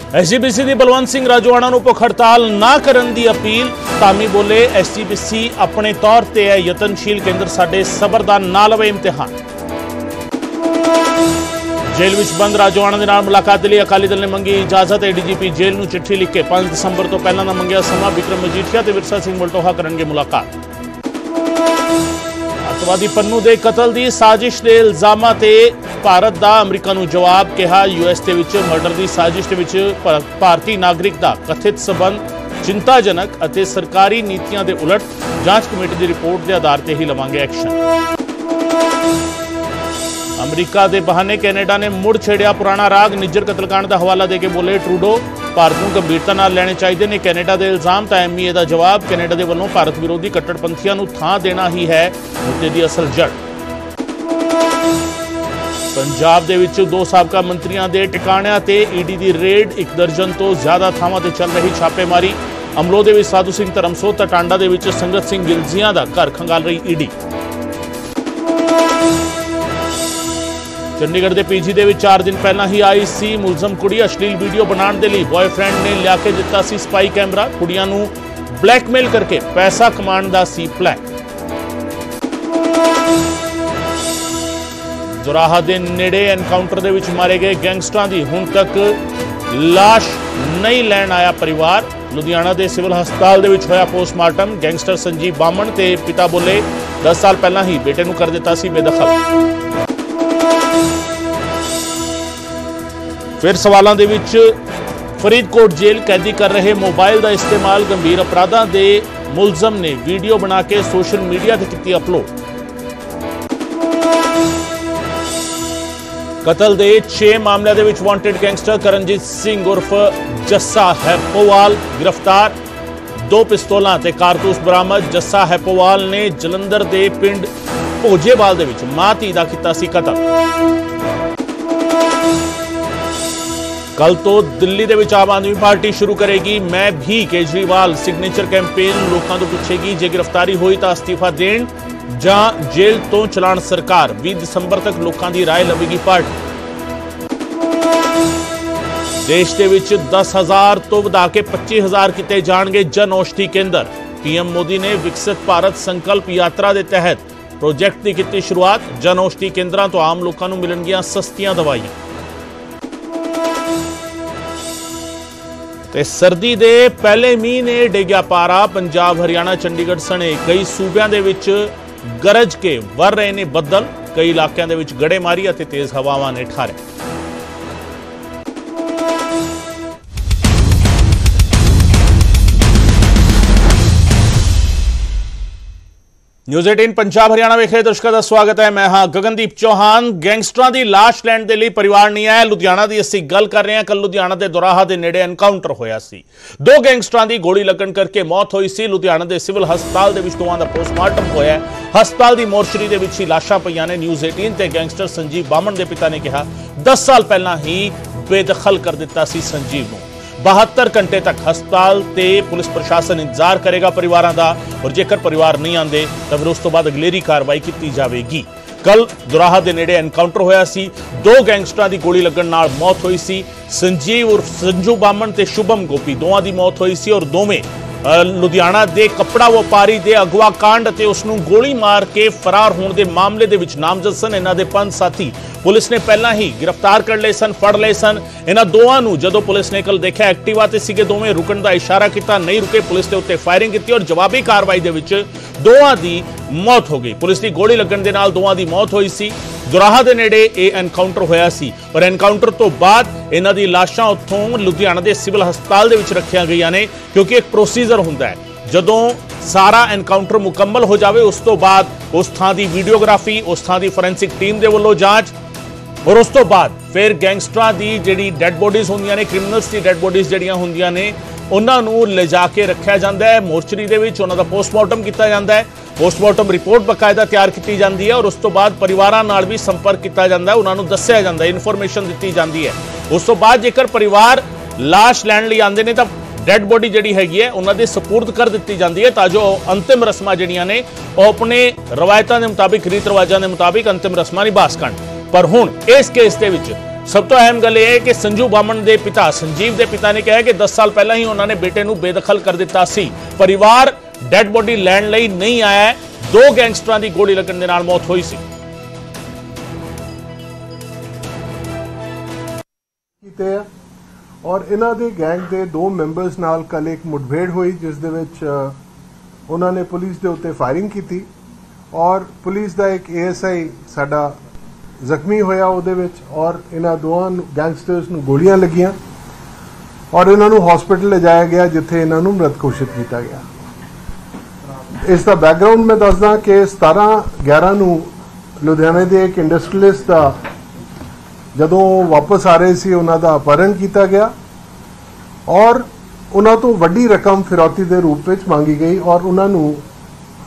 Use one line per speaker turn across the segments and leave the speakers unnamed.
SGPC की बलवंत सिंह राजोआणा नूं भुख हड़ताल ना करन दी अपील। धामी बोले एसजीपीसी अपने तौर पर है यतनशील, केंद्र साडे सबर दा ना लवे इम्तिहान। जेल विच बंद राजोआणा दे नाल मुलाकात लई अकाली दल ने मंगी इजाजत। एडीजीपी जेल नूं चिट्ठी लिख के 5 दिसंबर तो पहला दा मंगिया समा। विक्रम मजीठिया ते विरसा सिंह वलटोहा करनगे मुलाकात। अतवादी पन्नू दे कतल दी साजिश दे इल्जामां ते भारत दा अमरीका नूं जवाब। कहा यूएस दे विच मर्डर दी साजिश दे विच भारतीय नागरिक दा कथित संबंध चिंताजनक अते सरकारी नीतियां दे उलट। जांच कमेटी दी रिपोर्ट के आधार ते ही लवांगे एक्शन। अमरीका के बहाने कैनेडा ने मुड़ छेड़िया पुराना राग। निज्जर कतलकांड का हवाला देके बोले ट्रूडो भारत को गंभीरता नाल लेने चाहिए ने कैनेडा के इल्जाम। तो एमईए का जवाब, कैनेडा के वलों भारत विरोधी कट्टरपंथियों को थां देना ही है मुद्दे की असल जड़। पंजाब दे विच 2 साबका मंत्रियों के टिकाणियां ते ईडी की रेड। 1 दर्जन तो ज्यादा थावां ते चल रही छापेमारी। अमलोह दे विच साधु सिंह धर्मसोत ते टांडा दे विच संगत सिंह गिलजियां दा घर खंगाल रही ईडी। चंडीगढ़ के पीजी के 4 दिन पहला ही आई सी मुलजम कुड़ी। अश्लील वीडियो बनाने के लिए बॉयफ्रेंड ने लिया के दिता सी स्पाई कैमरा। कुड़ियां नूं ब्लैकमेल करके पैसा कमाने का सी प्लान। जोराहा के नेड़े एनकाउंटर के विच मारे गए गैंगस्टरां की हुण तक लाश नहीं लैण आया परिवार। लुधियाना के सिविल हस्पताल के विच होया पोस्टमार्टम। गैंगस्टर संजीव बामण ते पिता बोले 10 साल पहला ही बेटे नूं कर दिता सी बेदखल। फिर सवालों के विच फरीदकोट जेल कैदी कर रहे मोबाइल का इस्तेमाल। गंभीर अपराधों के मुलजम ने वीडियो बना के सोशल मीडिया से की अपलोड। कतल के 6 मामलों के विच वांटेड गैंगस्टर करणजीत सिंह उर्फ जस्सा हैपोवाल गिरफ्तार। 2 पिस्तौलां ते कारतूस बरामद। जस्सा हैपोवाल ने जलंधर के पिंड भोजेवाल दे विच मां धी दा कीता सी कतल। कल तो दिल्ली दे विच आम आदमी पार्टी शुरू करेगी मैं भी केजरीवाल सिग्नेचर कैंपेन। लोगों तो पूछेगी जे गिरफ्तारी हुई तो अस्तीफा देण जां जेल तो चलाण सरकार। 20 दिसंबर तक लोगों की राय लवेगी पार्टी। देश के विच 10,000 तो वधा के 25,000 किते जाणगे जन औषधि केंद्र। पीएम मोदी ने विकसित भारत संकल्प यात्रा के तहत प्रोजेक्ट की की शुरुआत। जन औषधि केंद्रों तो आम लोगों को मिलणगियां सस्तियां दवाइयां। ते सर्दी दे पहले मीह ने डिग्या पारा। पंजाब हरियाणा चंडीगढ़ सने कई सूबों के विच गरज के वर रहे ने बदल। कई इलाकों के विच गड़ेमारी और तेज हवावां ने ठारे। न्यूज़ 18 पंजाब हरियाणा वेख रहे दर्शकों का स्वागत है। मैं हाँ गगनदीप चौहान। गैंगस्टरां की लाश लैण दे लई परिवार नहीं आया। लुधियाना की असीं गल कर रहे हैं। कल लुधियाना के दोराहा के नेड़े एनकाउंटर होया सी। 2 गैंगस्टरां की गोली लगन करके मौत हुई सी। लुधियाना के सिविल हस्पताल के विच दोवां दा पोस्टमार्टम होया है। हस्पताल की मोर्चरी के विच ही लाशां पईयां ने। न्यूज़ 18 ते गैंगस्टर संजीव बामण के पिता ने कहा 10 साल पहला ही बेदखल कर दिता सी संजीव नूं। 72 घंटे तक हस्पताल ते पुलिस प्रशासन इंतजार करेगा परिवारों का। और जेकर परिवार नहीं आते तो फिर उस तो बाद अगलेरी कार्रवाई की जाएगी। कल दोराहा के नेड़े एनकाउंटर होया सी। 2 गैंगस्टरां की गोली लगन नाल मौत हुई सी। संजीव उर्फ संजू बामण ते शुभम गोपी दोवां की मौत हुई सी। और दोवें लुधियाना के कपड़ा व्यापारी के अगवा कांड ते उसनूं गोली मार के फरार होने के मामले दे विच नामजद सन। इन्हां दे 5 साथी पुलिस ने पहला ही गिरफ्तार कर लए सन, फड़ लए सन। इन्हां दोवां नूं जदों पुलिस ने कल देखा एक्टिवा ते सीगे दोवें रुकण दा इशारा किया, नहीं रुके। पुलिस के उत्ते फायरिंग की और जवाबी कार्रवाई दे विच दोवां दी मौत हो गई। पुलिस की गोली लगन दे नाल दोवां दी मौत हुई सी। दोराहा के नेड़े यह एनकाउंटर होया सी। पर एनकाउंटर तो बाद इन्हां दी लाशां उत्थों लुधियाना के सिविल हस्पताल दे विच रखियां गईयां ने, क्योंकि एक प्रोसीजर हुंदा है। जदों सारा एनकाउंटर मुकम्मल हो जाए उस तो बाद उस थां दी वीडियोग्राफी, उस थां दी फोरेंसिक टीम दे वल्लों जांच और उस तो बाद फिर गैंगस्टरां दी जिहड़ी डैड बॉडीज होंदियां ने, क्रिमिनल्स दी डैड बॉडीज जिहड़ियां होंदियां ने, उन्हां नूं ले जाके रखिया जांदा है मोर्चरी दे विच। उन्हां दा पोस्टमार्टम किया जाता है। पोस्टमार्टम रिपोर्ट बकायदा तैयार की जाती है और उस तो बाद परिवारां नाल भी संपर्क किया जाता है। उन्हां नूं दस्सिया जांदा है, इनफॉर्मेशन दी जाती है। उस तो बाद जेकर परिवार लाश लैण लई आंदे ने तां डैड बॉडी जिहड़ी हैगी है उन्हां दे सपुर्द कर दी जाती है, ताजो अंतिम रस्मां जिहड़ियां ने ओह अपने रवायतां दे मुताबिक, रीत रिवाजां दे मुताबिक अंतिम रस्मां निभा सकण। पर हुण इस केस दे विच सब तो अहम गल यह है कि संजू बामन के पिता संजीव के पिता ने कहा कि 10 साल पहला ही उन्होंने बेटे को बेदखल कर दिता सी। परिवार डेड बॉडी लैण लई नहीं आया है। 2 गैंगस्टरां की गोली लगन दे नाल मौत हुई सी।
और इन्हां दे गैंग दे 2 मैंबर्स नाल कल एक मुठभेड़ हुई जिस दे विच उन्होंने पुलिस के उत्ते फायरिंग की थी और पुलिस का एक ASI साडा जख्मी होया उहदे विच और इन्हां दोवां गैंगस्टर्स नूं गोलियां लगियां और इन्हां नूं हॉस्पिटल ले जाया गया जिथे इन्हां नूं मृत घोषित किया गया। इसका बैकग्राउंड मैं दसदा कि 17/11 नूं लुधियाने दे एक इंडस्ट्रीलिस्ट का जदों वापस आ रहे सी उन्हां दा अपहरण किया गया और उन्हां तो वड्डी रकम फिरौती के रूप में मांगी गई और उन्हां नूं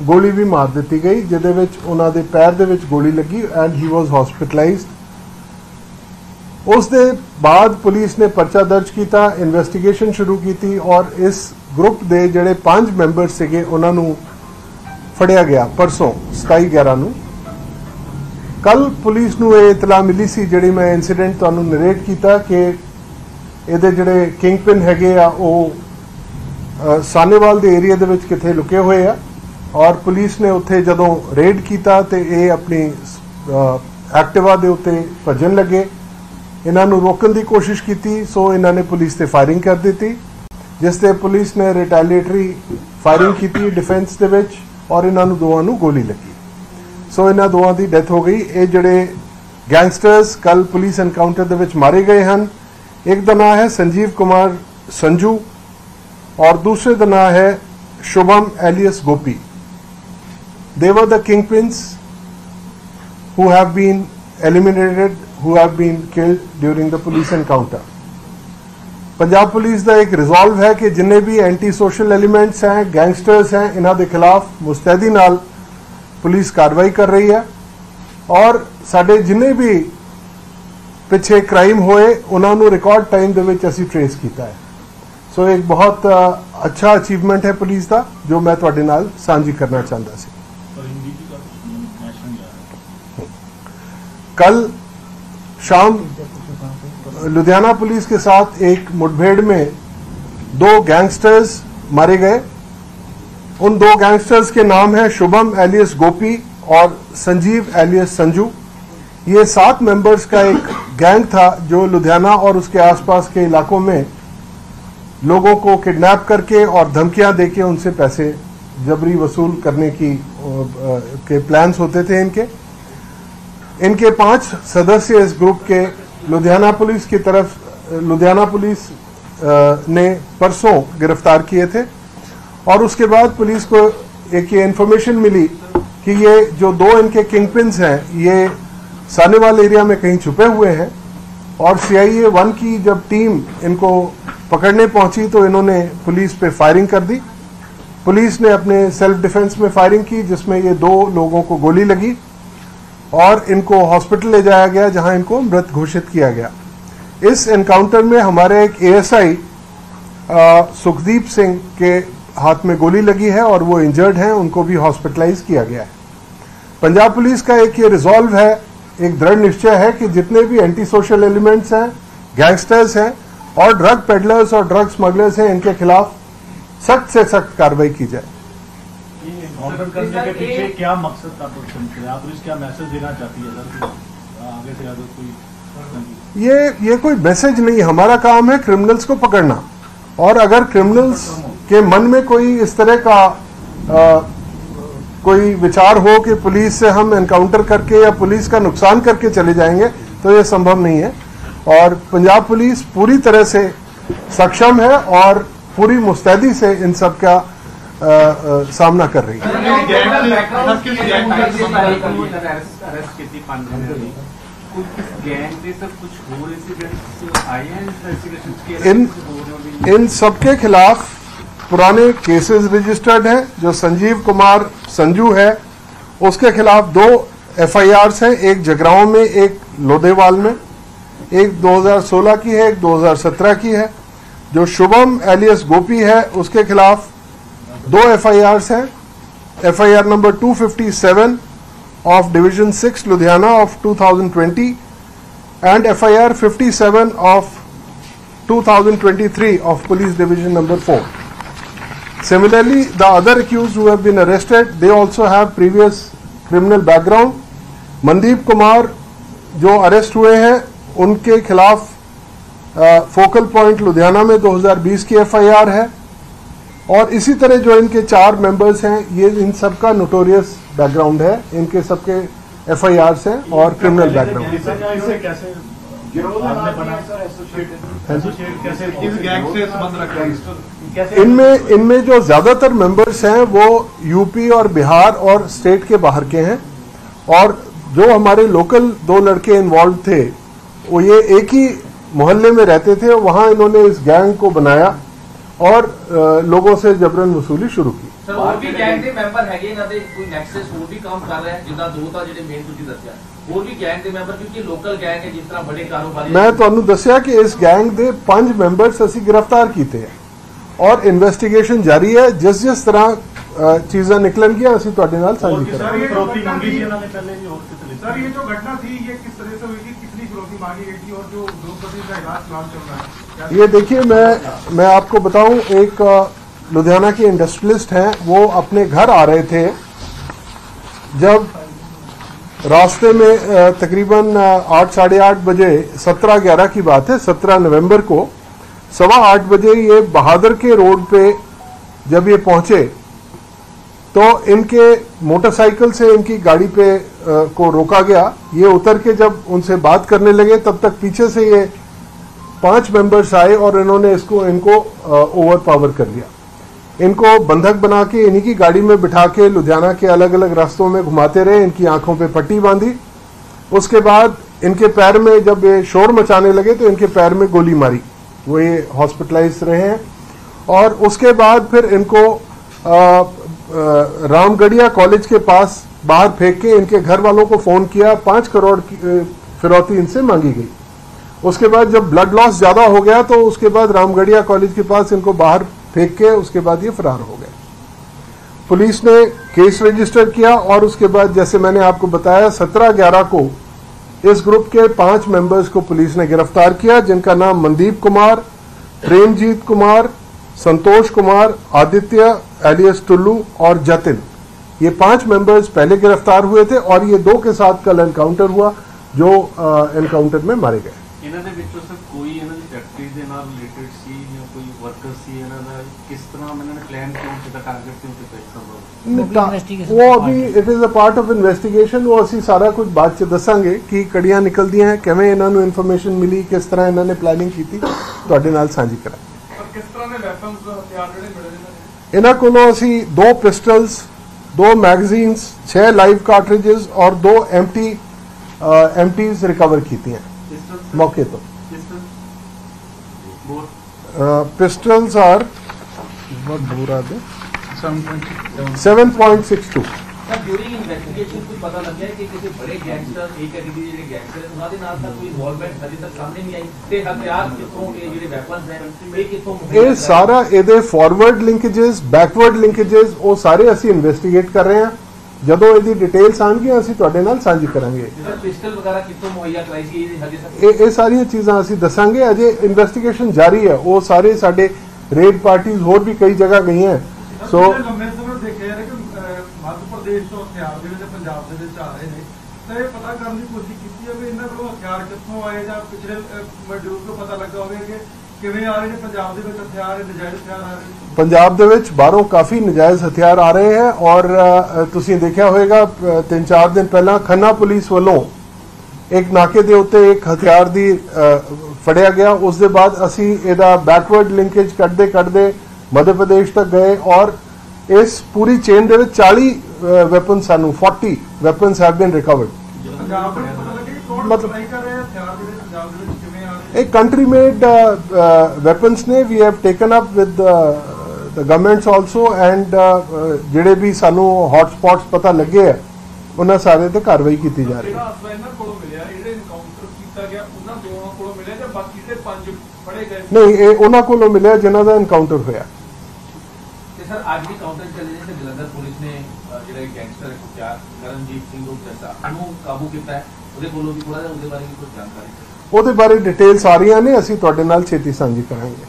गोली भी मार दी गई जिहदे विच उन्हां दे पैर दे विच गोली लगी एंड ही वॉज हॉस्पिटलाइज्ड। उस दे बाद पुलिस ने परचा दर्ज किया, इन्वेस्टिगेशन शुरू की और इस ग्रुप के जिहड़े 5 मैंबर सीगे उन्हां नूं फड़िया गया परसों 27/11 नूं। कल पुलिस नूं ये इतला मिली सी जिहड़ी मैं इंसीडेंट तुहानूं नरेट किया कि ਇਹਦੇ ਜਿਹੜੇ किंगपिन हैगे आ ਉਹ सानेवाल के एरिया ਦੇ ਵਿੱਚ ਕਿਥੇ ਲੁਕੇ ਹੋਏ ਆ और पुलिस ने उत्थे जदों रेड किया तो ये अपनी एक्टिवा के उत्ते भजन लगे। इन्हां नूं रोकण की कोशिश की सो इन्हां ने पुलिस से फायरिंग कर दी जिससे पुलिस ने रिटैलिएटरी फायरिंग की डिफेंस दे विच और इन्हां नूं दोवां नूं गोली लगी। सो इन्हां दोवां की डेथ हो गई। ये जिहड़े गैंगस्टर्स कल पुलिस एनकाउंटर दे विच मारे गए हैं, एक का नाम है संजीव कुमार संजू और दूसरे का नाम है Shubham alias Gopi. They were the kingpins who have been eliminated, who have been killed during the police encounter. Punjab police का एक रिजॉल्व है कि जिन्हें भी एंटी सोशल एलिमेंट्स हैं, गैंगस्टर्स हैं, इन्हां दे खिलाफ मुस्तैदी नाल पुलिस कार्रवाई कर रही है और साडे जिन्हें भी पिछे क्राइम होए उन्होंने रिकॉर्ड टाइम दे विच असीं ट्रेस किया है। सो एक बहुत अच्छा अचीवमेंट है पुलिस का जो मैं तुहाडे नाल साझी करना चाहता सी। कल शाम लुधियाना पुलिस के साथ एक मुठभेड़ में 2 गैंगस्टर्स मारे गए। उन 2 गैंगस्टर्स के नाम है शुभम एलियस गोपी और संजीव एलियस संजू। ये 7 मेंबर्स का एक गैंग था जो लुधियाना और उसके आसपास के इलाकों में लोगों को किडनैप करके और धमकियां देके उनसे पैसे जबरी वसूल करने के प्लान्स होते थे। इनके 5 सदस्य इस ग्रुप के लुधियाना पुलिस की तरफ लुधियाना पुलिस ने परसों गिरफ्तार किए थे और उसके बाद पुलिस को एक ये इन्फॉर्मेशन मिली कि ये जो 2 इनके किंगपिन्स हैं ये सानेवाल एरिया में कहीं छुपे हुए हैं और CIA 1 की जब टीम इनको पकड़ने पहुंची तो इन्होंने पुलिस पे फायरिंग कर दी। पुलिस ने अपने सेल्फ डिफेंस में फायरिंग की जिसमें ये 2 लोगों को गोली लगी और इनको हॉस्पिटल ले जाया गया जहां इनको मृत घोषित किया गया। इस एनकाउंटर में हमारे एक ASI सुखदीप सिंह के हाथ में गोली लगी है और वो इंजर्ड हैं, उनको भी हॉस्पिटलाइज किया गया है। पंजाब पुलिस का एक ये रिजॉल्व है, एक दृढ़ निश्चय है कि जितने भी एंटी सोशल एलिमेंट्स हैं, गैंगस्टर्स हैं और ड्रग पेडलर्स और ड्रग स्मगलर्स हैं, इनके खिलाफ सख्त से सख्त कार्रवाई की जाए।
ऑर्डर करने के पीछे क्या मकसद था? आप पुलिस क्या मैसेज देना चाहती है आगे से आगे कोई?
ये कोई मैसेज नहीं, हमारा काम है क्रिमिनल्स को पकड़ना और अगर क्रिमिनल्स के मन में कोई इस तरह का कोई विचार हो कि पुलिस से हम एनकाउंटर करके या पुलिस का नुकसान करके चले जाएंगे तो ये संभव नहीं है और पंजाब पुलिस पूरी तरह से सक्षम है और पूरी मुस्तैदी से इन सब का सामना कर रही है। इन सबके खिलाफ पुराने केसेस रजिस्टर्ड हैं। जो संजीव कुमार संजू है उसके खिलाफ 2 FIRs हैं, एक जगरांव में एक लोधेवाल में, एक 2016 की है, एक 2017 की है। जो शुभम एलियस गोपी है उसके खिलाफ 2 FIRs हैं, FIR number 257 of division 6 Ludhiana of 2020 and FIR 57 of 2023 of Police Division number 4. Similarly, the other accused who have been arrested, they also have previous criminal background. Mandeep Kumar जो अरेस्ट हुए हैं उनके खिलाफ फोकल पॉइंट लुधियाना में 2020 की FIR है, और इसी तरह जो इनके 4 मेंबर्स हैं, ये इन सबका नोटोरियस बैकग्राउंड है, इनके सबके FIRs हैं और क्रिमिनल बैकग्राउंड। इनमें जो ज्यादातर मेंबर्स हैं वो यूपी और बिहार और स्टेट के बाहर के हैं, और जो हमारे लोकल 2 लड़के इन्वॉल्व थे वो ये एक ही मोहल्ले में रहते थे, वहां इन्होंने इस गैंग को बनाया और लोगों से जबरन वसूली शुरू की।
सर और भी गैंग के मेंबर हैगे इन्हां दे कोई नेक्सस और भी काम कर रहे हैं, जिदा 2 ਤਾਂ ਜਿਹੜੇ ਮੇਨ ਤੁਸੀਂ ਦੱਸਿਆ, और भी गैंग के मेंबर क्योंकि लोकल गैंग है जिस तरह बड़े कारोबारी।
मैं ਤੁਹਾਨੂੰ ਦੱਸਿਆ कि इस गैंग ਦੇ 5 ਮੈਂਬਰਸ ਅਸੀਂ गिरफ्तार ਕੀਤੇ हैं और इन्वेस्टिगेशन जारी है। जिस जिस तरह चीजें निकलनगियां ਅਸੀਂ ਤੁਹਾਡੇ ਨਾਲ ਸਾਂਝੀ ਕਰਾਂਗੇ।
सर ये जो घटना थी ये किस तरह से हुई थी, कितनी फिरौती मांगी गई थी और जो द्रौपदी का इलाज फिलहाल चल रहा है?
ये देखिए, मैं आपको बताऊं, एक लुधियाना के इंडस्ट्रियलिस्ट हैं, वो अपने घर आ रहे थे, जब रास्ते में तकरीबन 8 साढ़े 8 बजे 17/11 की बात है, 17 नवंबर को 8:15 बजे ये बहादुर के रोड पे जब ये पहुंचे तो इनके मोटरसाइकिल से इनकी गाड़ी पे को रोका गया। ये उतर के जब उनसे बात करने लगे तब तक पीछे से ये 5 मेंबर्स आए और इन्होंने इनको ओवर पावर कर लिया। इनको बंधक बना के इन्हीं की गाड़ी में बिठा के लुधियाना के अलग अलग रास्तों में घुमाते रहे, इनकी आंखों पे पट्टी बांधी। उसके बाद इनके पैर में जब ये शोर मचाने लगे तो इनके पैर में गोली मारी, वो ये हॉस्पिटलाइज रहे हैं। और उसके बाद फिर इनको रामगढ़िया कॉलेज के पास बाहर फेंक के इनके घर वालों को फोन किया, 5 करोड़ की फिरौती इनसे मांगी गई। उसके बाद जब ब्लड लॉस ज्यादा हो गया तो उसके बाद रामगढ़िया कॉलेज के पास इनको बाहर फेंक के उसके बाद ये फरार हो गए। पुलिस ने केस रजिस्टर किया और उसके बाद जैसे मैंने आपको बताया 17/11 को इस ग्रुप के 5 मेंबर्स को पुलिस ने गिरफ्तार किया, जिनका नाम मनदीप कुमार, प्रेमजीत कुमार, संतोष कुमार, आदित्य एलियस टुल्लू और जतिन। ये 5 मेंबर्स पहले गिरफ्तार हुए थे और ये 2 के साथ कल एनकाउंटर हुआ, जो एनकाउंटर में मारे गए।
ਇਹਨਾਂ ਦੇ ਵਿੱਚੋਂ ਸਰ ਕੋਈ ਇਹਨਾਂ ਦੀ ਫੈਕਟਰੀ ਦੇ ਨਾਲ ਰਿਲੇਟਡ ਸੀ ਜਾਂ ਕੋਈ ਵਰਕਰ ਸੀ, ਇਹਨਾਂ ਦਾ ਕਿਸ ਤਰ੍ਹਾਂ ਇਹਨਾਂ ਨੇ ਪਲਾਨ ਕਿਉਂ ਕੀਤਾ, ਟਾਰਗੇਟ ਕਿਉਂ ਕੀਤਾ ਇਸ ਸੰਭਵ?
वो अभी it is a part of investigation, वो ਅਸੀਂ ਸਾਰਾ ਕੁਝ ਬਾਅਦ ਚ ਦੱਸਾਂਗੇ ਕਿ ਕੜੀਆਂ ਨਿਕਲਦੀਆਂ ਹੈ, ਕਿਵੇਂ ਇਹਨਾਂ ਨੂੰ ਇਨਫੋਰਮੇਸ਼ਨ ਮਿਲੀ, ਕਿਸ ਤਰ੍ਹਾਂ ਇਹਨਾਂ ਨੇ ਪਲਾਨਿੰਗ ਕੀਤੀ, ਤੁਹਾਡੇ ਨਾਲ ਸਾਂਝੀ ਕਰਾਂਗੇ।
किस तरह के वेपन्स हथियार ਜਿਹੜੇ ਮਿਲੇ ਨੇ?
ਇਹਨਾਂ ਕੋਲੋਂ ਅਸੀਂ 2 पिस्टल्स, 2 मैगजीन्स, 6 लाइव कार्ट्रिजेस और 2 एम्प्टीज रिकवर कीती हैं मौके तो। Pistols are 7.62।
Sir during investigation कुछ पता लग गया कि किसी बड़े गैंगस्टर एक कैटेगरी ਜਿਹੜੇ ਗੈਂਗਸਟਰ ਉਹਨਾਂ ਦੇ ਨਾਲ ਤਾਂ ਕੋਈ ਇਨਵੋਲਵਮੈਂਟ ਅਜੇ ਤੱਕ ਸਾਹਮਣੇ ਨਹੀਂ ਆਈ, ਤੇ ਹਥਿਆਰ ਕਿੱਥੋਂ ਇਹ ਜਿਹੜੇ ਵੈਪਨਸ ਹੈ ਇਹ ਕਿੱਥੋਂ?
ਇਹ ਸਾਰਾ ਇਹਦੇ ਫਾਰਵਰਡ ਲਿੰਕੇजेस, ਬੈਕਵਰਡ ਲਿੰਕੇजेस ਉਹ ਸਾਰੇ ਅਸੀਂ ਇਨਵੈਸਟੀਗੇਟ ਕਰ ਰਹੇ ਹਾਂ। ਜਦੋਂ ਇਹਦੀ ਡਿਟੇਲਸ ਆਣਗੀਆਂ ਅਸੀਂ ਤੁਹਾਡੇ ਨਾਲ ਸਾਂਝੀ ਕਰਾਂਗੇ।
ਸਰ ਪਿਸਟਲ ਵਗੈਰਾ ਕਿੱਥੋਂ ਮੁਹੱਈਆ ਕਰਾਈ ਸੀ ਇਹ ਹਜੇ ਤੱਕ?
ਇਹ ਸਾਰੀਆਂ ਚੀਜ਼ਾਂ ਅਸੀਂ ਦੱਸਾਂਗੇ, ਅਜੇ ਇਨਵੈਸਟੀਗੇਸ਼ਨ ਜਾਰੀ ਹੈ। ਉਹ ਸਾਰੇ ਸਾਡੇ ਰੇਡ ਪਾਰਟੀਆਂ ਹੋਰ ਵੀ ਕਈ ਜਗ੍ਹਾ ਗਈਆਂ।
ਸੋ ਲੰਮੇ ਸਮੇਂ ਦੇਖਿਆ ਜਾ ਰਿਹਾ ਕਿ ਮੱਧ ਪ੍ਰਦੇਸ਼ ਤੋਂ ਹਥਿਆਰ ਜਿਹੜੇ ਪੰਜਾਬ ਦੇ ਵਿੱਚ ਆ ਰਹੇ ਨੇ, ਤਾਂ ਇਹ ਪਤਾ ਕਰਨ ਦੀ ਕੋਸ਼ਿਸ਼ ਕੀਤੀ ਹੈ ਵੀ ਇਹਨਾਂ ਕੋਲੋਂ ਹਥਿਆਰ ਕਿੱਥੋਂ ਆਏ ਜਾਂ ਪਿਛਲੇ ਮਜ਼ਦੂਰ ਤੋਂ ਪਤਾ ਲੱਗਾ ਹੋਵੇ ਕਿ ਕਿਵੇਂ ਆ ਰਹੇ ਨੇ ਪੰਜਾਬ ਦੇ ਵਿੱਚ ਹਥਿਆਰ, ਨਜਾਇਜ਼ ਹਥਿਆਰ ਆ ਰਹੇ ਨੇ? ਪੰਜਾਬ ਦੇ ਵਿੱਚ ਬਾਹਰੋਂ ਕਾਫੀ ਨਜਾਇਜ਼ ਹਥਿਆਰ ਆ ਰਹੇ ਹੈ ਔਰ ਤੁਸੀਂ ਦੇਖਿਆ ਹੋਵੇਗਾ 3-4 ਦਿਨ ਪਹਿਲਾਂ ਖੰਨਾ ਪੁਲਿਸ ਵੱਲੋਂ ਇੱਕ ਨਾਕੇ ਦੇ ਉੱਤੇ ਇੱਕ ਹਥਿਆਰ ਦੀ ਫੜਿਆ ਗਿਆ। ਉਸ ਦੇ ਬਾਅਦ ਅਸੀਂ ਇਹਦਾ ਬੈਕਵਰਡ ਲਿੰਕੇਜ ਕੱਢਦੇ ਮੱਧ ਪ੍ਰਦੇਸ਼ ਤੱਕ ਗਏ ਔਰ ਇਸ ਪੂਰੀ ਚੇਨ ਦੇ ਵਿੱਚ 40 ਵੈਪਨ ਸਾਨੂੰ 40 weapons have been recovered. Punjab ਨੂੰ ਪਤਾ ਲੱਗੇ ਕੌਣ ਸਪਲਾਈ ਕਰ ਰਿਹਾ ਹਥਿਆਰ ਜਿਹੜੇ ਪੰਜਾਬ ਦੇ ਵਿੱਚ ਕਿਵੇਂ ਆ ਰਹੇ?
एक कंट्री मेड वेपन्स ने we have taken up with the governments also and ਜਿਹੜੇ ਵੀ ਸਾਨੂੰ हॉट स्पॉट्स पता लगे है ਉਹਨਾਂ ਸਾਰੇ ਤੇ ਕਾਰਵਾਈ ਕੀਤੀ ਜਾ ਰਹੀ ਹੈ।
ਜਿਹੜਾ ਅਸਲਾ ਇਹਨਾਂ ਕੋਲੋਂ ਮਿਲਿਆ, ਜਿਹੜੇ ਐਨਕਾਊਂਟਰ ਕੀਤਾ ਗਿਆ ਉਹਨਾਂ ਦੋਵਾਂ ਕੋਲੋਂ ਮਿਲਿਆ ਜਾਂ ਬਾਕੀ ਦੇ 5 ਫੜੇ ਗਏ?
ਨਹੀਂ, ਇਹ ਉਹਨਾਂ ਕੋਲੋਂ ਮਿਲਿਆ ਜਿਨ੍ਹਾਂ ਦਾ ਐਨਕਾਊਂਟਰ ਹੋਇਆ।
ਤੇ ਸਰ ਅੱਜ ਵੀ ਕਾਊਂਟਰ ਚੱਲੇ ਨੇ ਤੇ ਜਲੰਧਰ ਪੁਲਿਸ ਨੇ ਜਿਹੜਾ ਗੈਂਗਸਟਰ ਕਰਨਜੀਤ ਸਿੰਘ ਨੂੰ ਕਾਬੂ ਕੀਤਾ ਹੈ, ਉਹਦੇ ਕੋਲੋਂ ਵੀ ਥੋੜਾ ਜਿਹਾ ਉਹਦੇ ਬਾਰੇ ਵੀ ਕੁਝ ਜਾਣਕਾਰੀ?
ਉਹਦੇ ਬਾਰੇ ਡਿਟੇਲਸ ਆ ਰਹੀਆਂ ਨੇ, ਅਸੀਂ ਤੁਹਾਡੇ ਨਾਲ ਛੇਤੀ ਸਾਂਝੀ ਕਰਾਂਗੇ।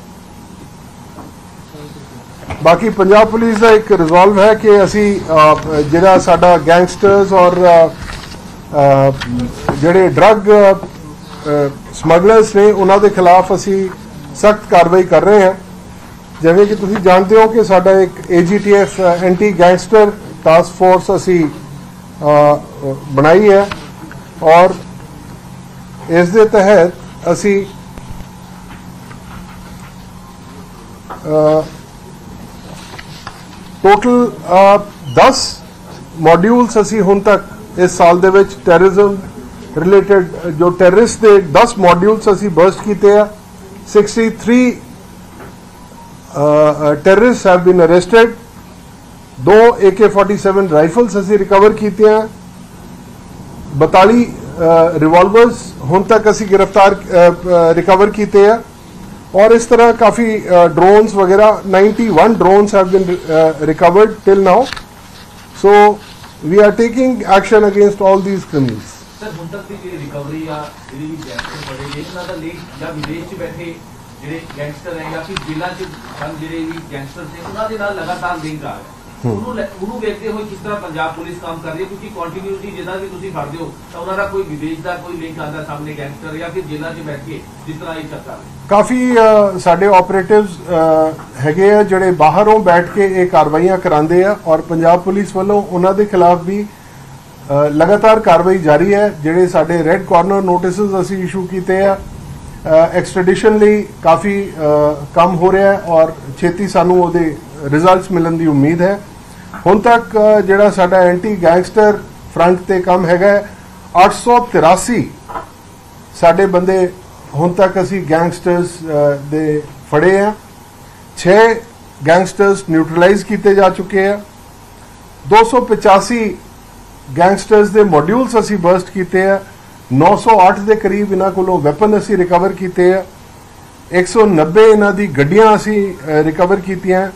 ਬਾਕੀ ਪੰਜਾਬ ਪੁਲਿਸ ਦਾ ਇੱਕ ਰਿਜ਼ੋਲਵ ਹੈ ਕਿ ਅਸੀਂ ਜਿਹੜਾ ਸਾਡਾ ਗੈਂਗਸਟਰਸ ਔਰ ਜਿਹੜੇ ਡਰੱਗ ਸਮਗਲਰਸ ਨੇ ਉਹਨਾਂ ਦੇ ਖਿਲਾਫ ਅਸੀਂ ਸਖਤ ਕਾਰਵਾਈ ਕਰ ਰਹੇ ਹਾਂ। ਜਿਵੇਂ ਕਿ ਤੁਸੀਂ ਜਾਣਦੇ ਹੋ ਕਿ ਸਾਡਾ ਇੱਕ AGTF anti gangster task force असी बनाई है और इस दे तहत असी टोटल 10 मॉड्यूल्स असी हुण तक इस साल दे विच टैररिज्म रिलेटेड जो टैररिस्ट दे 10 मॉड्यूल्स असी बर्स्ट कीते हैं। 63 terrorist have been arrested. 2 AK-47 rifles असी रिकवर कीते हैं। 42 रिवॉल्वर्स हुण तक असी गिरफ्तार रिकवर कीते हैं और इस तरह काफ़ी ड्रोन्स वगैरह 91 drones have been recovered till now. So we are taking action against all these criminals.
Sir हुण तक दी रिकवरी या ਜਿਹੜੀ ਗੈਂਗਸਟਰ ਬੜੇ ਨੇ ਇਹਨਾਂ ਦਾ ਲਿੰਕ ਜਾਂ ਵਿਦੇਸ਼ 'ਚ ਬੈਠੇ ਜਿਹੜੇ ਗੈਂਗਸਟਰ ਹੈ ਜਾਂ ਫਿਰ ਜ਼ਿਲ੍ਹਾ 'ਚ ਹਨ ਜਿਹੜੇ ਵੀ ਗੈਂਗਸਟਰ ਨੇ ਉਹਨਾਂ ਦੇ ਨਾਲ ਲਗਾਤਾਰ ਲਿੰਕ ਆ ਰਿਹਾ। ਉਹਨੂੰ ਵੇਖਦੇ ਹੋਏ ਕਿਸ ਤਰ੍ਹਾਂ ਪੰਜਾਬ ਪੁਲਿਸ ਕੰਮ ਕਰ ਰਹੀ ਹੈ, ਕਿਉਂਕਿ ਕੰਟੀਨਿਊਟੀ ਜਿਹਦਾ ਵੀ ਤੁਸੀਂ ਫੜਦੇ ਹੋ ਤਾਂ ਉਹਨਾਂ ਦਾ ਕੋਈ ਵਿਦੇਸ਼ ਦਾ ਕੋਈ ਲਿੰਕ ਆਉਂਦਾ ਸਾਹਮਣੇ ਗੈਂਗਸਟਰ ਜਾਂ ਫਿਰ ਜ਼ਿਲ੍ਹਾ 'ਚ ਬੈਠ ਕੇ ਜਿਸ ਤਰ੍ਹਾਂ ਇਹ ਚੱਕਰ
ਕਾਫੀ ਸਾਡੇ ਆਪਰੇਟਿਵਸ ਹੈਗੇ ਆ ਜਿਹੜੇ ਬਾਹਰੋਂ ਬੈਠ ਕੇ ਇਹ ਕਾਰਵਾਈਆਂ ਕਰਾਉਂਦੇ ਆ ਔਰ ਪੰਜਾਬ ਪੁਲਿਸ ਵੱਲੋਂ ਉਹਨਾਂ ਦੇ ਖਿਲਾਫ ਵੀ ਲਗਾਤਾਰ ਕਾਰਵਾਈ ਜਾਰੀ ਹੈ। ਜਿਹੜੇ ਸਾਡੇ ਰੈੱਡ ਕਾਰਨਰ ਨੋਟਿਸਸ ਅਸੀਂ ਇਸ਼ੂ ਕੀਤੇ ਆ ਐਕਸਟ੍ਰੈਡੀਸ਼ਨ ਲਈ ਕਾਫੀ ਕੰਮ ਹੋ ਰਿਹਾ ਹੈ ਔਰ ਛੇਤੀ ਸਾਨੂੰ ਉਹਦੇ ਰਿਜ਼ਲਟਸ ਮਿਲਣ ਦੀ ਉਮੀਦ ਹੈ। ਹੁਣ ਤੱਕ ਜਿਹੜਾ ਸਾਡਾ ਐਂਟੀ ਗੈਂਗਸਟਰ ਫਰੰਟ ਤੇ ਕੰਮ ਹੈਗਾ 883 ਸਾਡੇ ਬੰਦੇ ਹੁਣ ਤੱਕ ਅਸੀਂ ਗੈਂਗਸਟਰਸ ਦੇ ਫੜੇ ਆ। 6 ਗੈਂਗਸਟਰਸ ਨਿਊਟਰਲਾਈਜ਼ ਕੀਤੇ ਜਾ ਚੁੱਕੇ ਆ। 285 ਗੈਂਗਸਟਰਸ ਦੇ ਮੋਡਿਊਲਸ ਅਸੀਂ ਬਰਸਟ ਕੀਤੇ ਆ। 908 ਦੇ ਕਰੀਬ ਇਹਨਾਂ ਕੋਲੋਂ ਵੈਪਨ ਅਸੀਂ ਰਿਕਵਰ ਕੀਤੇ ਆ। 190 ਇਹਨਾਂ ਦੀ ਗੱਡੀਆਂ ਅਸੀਂ ਰਿਕਵਰ ਕੀਤੀਆਂ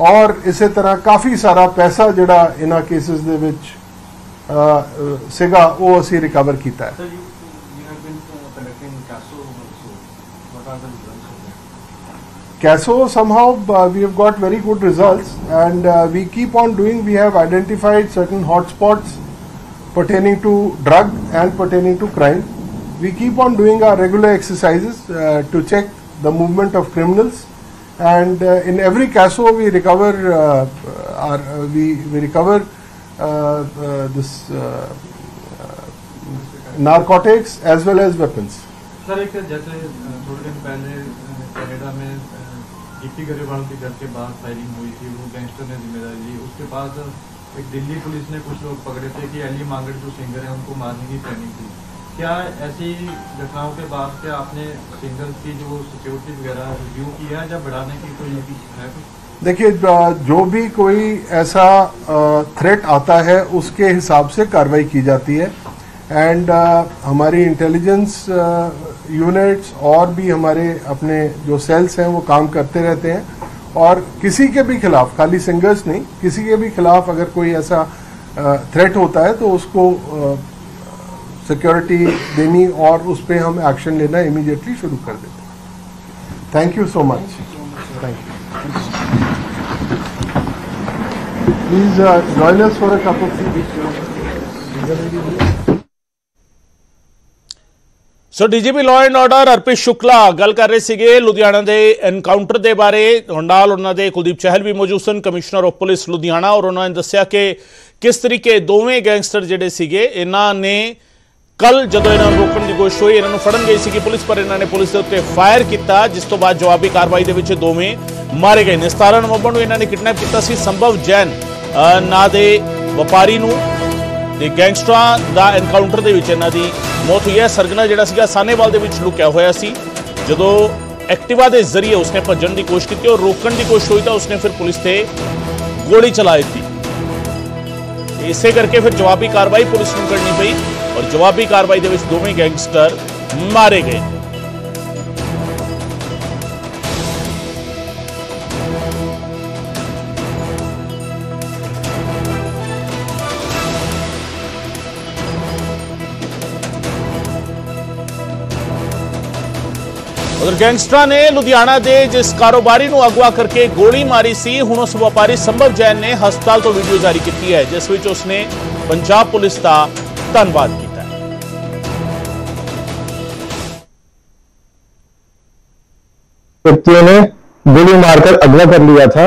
और इस तरह काफ़ी सारा पैसा जोड़ा इन्ह केसिस दे विच सीगा वो असी रिकवर किया है। कैसो somehow we have got very good results and we keep on doing. We have identified certain hotspots pertaining to drug and pertaining to crime. We keep on doing our regular exercises to check the movement of criminals. And in every caso we recover we recover this narcotics as well as weapons.
Sir एक जैसे थोड़े दिन पहले Canada में गिप्पी गरेवाल के घर के बाहर फायरिंग हुई थी, वो गैंगस्टर ने जिम्मेदारी ली। उसके बाद एक दिल्ली पुलिस ने कुछ लोग पकड़े थे कि एली मांगड़ जो सिंगर है उनको मारने की प्लानिंग थी। क्या ऐसी घटनाओं के बाद क्या आपने सिंगल्स की जो सिक्योरिटी वगैरह रिव्यू की है या बढ़ाने की कोई है?
देखिए जो भी कोई ऐसा थ्रेट आता है उसके हिसाब से कार्रवाई की जाती है एंड हमारी इंटेलिजेंस यूनिट्स और भी हमारे अपने जो सेल्स हैं वो काम करते रहते हैं और किसी के भी खिलाफ, खाली सिंगर्स नहीं, किसी के भी खिलाफ अगर कोई ऐसा थ्रेट होता है तो उसको सिक्योरिटी देनी और उस पर हम एक्शन लेना इमीडिएटली शुरू कर देते हैं। Thank you so much. Thank you. Please join us for a cup of tea.
So DGP law and order Arpit Shukla गल कर रहे थे लुधियाना के एनकाउंटर के बारे। नाल उन्होंने कुलदीप चहल भी मौजूद सन, कमिश्नर ऑफ पुलिस लुधियाना, और उन्होंने दस्सिया कि किस तरीके दोवें गैंगस्टर जिहड़े सीगे इन्हां ने कल जदों इन्हां नूं रोकण की कोशिश हुई, इन्हां नूं फड़न गई सी पुलिस, पर इन्हां ने पुलिस के उत्ते फायर किया, जिस तो बाद जवाबी कार्रवाई दे विच दोवें मारे गए ने। 17 नवंबर नूं इन्हां ने किडनैप किया सी संभव जैन नां दे वपारी नूं ते गैंगस्टरां दा एनकाउंटर दे विच इन्हां दी मौत हुई है। सरगना जिहड़ा सीगा सानेवाल दे विच लुकिया होया सी, जदों एक्टिवा के जरिए उसने भजन की कोशिश की और रोकण की कोशिश हुई तो उसने फिर पुलिस से गोली चला दी। इसे करके फिर जवाबी कार्रवाई पुलिस को करनी पई और जवाबी कार्रवाई दे विच दोवें गैंगस्टर मारे गए। ਉਧਰ ਗੈਂਗਸਟਰਾਂ ਨੇ ਲੁਧਿਆਣਾ ਦੇ ਜਿਸ ਕਾਰੋਬਾਰੀ ਨੂੰ ਅਗਵਾ ਕਰਕੇ ਗੋਲੀ ਮਾਰੀ ਸੀ, ਹੁਣ ਉਸ ਵਪਾਰੀ ਸੰਭਵ ਜੈਨ ਨੇ ਹਸਪਤਾਲ ਤੋਂ ਵੀਡੀਓ ਜਾਰੀ ਕੀਤੀ ਹੈ, ਜਿਸ ਵਿੱਚ ਉਸਨੇ ਪੰਜਾਬ ਪੁਲਿਸ ਦਾ ਧੰਨਵਾਦ ਕੀਤਾ ਹੈ।
व्यक्तियों ने गोली मारकर अगवा कर लिया था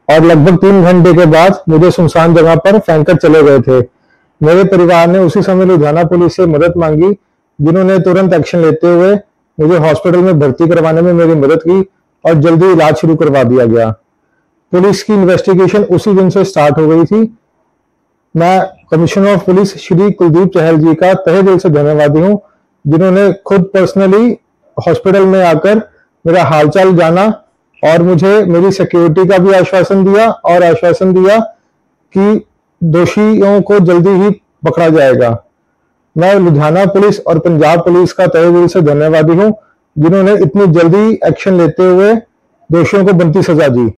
और लगभग 3 घंटे के बाद मुझे सुनसान जगह पर फेंककर चले गए थे। मेरे परिवार ने उसी समय लुधियाना पुलिस से मदद मांगी, जिन्होंने तुरंत एक्शन लेते हुए मुझे हॉस्पिटल में भर्ती करवाने में मेरी मदद की और जल्दी इलाज शुरू करवा दिया गया। पुलिस की इन्वेस्टिगेशन उसी दिन से स्टार्ट हो गई थी। मैं commissioner of police Shri Kuldeep Chahal ji का तहे दिल से धन्यवादी हूँ, जिन्होंने खुद पर्सनली हॉस्पिटल में आकर मेरा हालचाल जाना और मुझे मेरी सिक्योरिटी का भी आश्वासन दिया और आश्वासन दिया कि दोषियों को जल्दी ही पकड़ा जाएगा। मैं लुधियाना पुलिस और पंजाब पुलिस का तहे दिल से धन्यवादी हूं, जिन्होंने इतनी जल्दी एक्शन लेते हुए दोषियों को बनती सजा दी।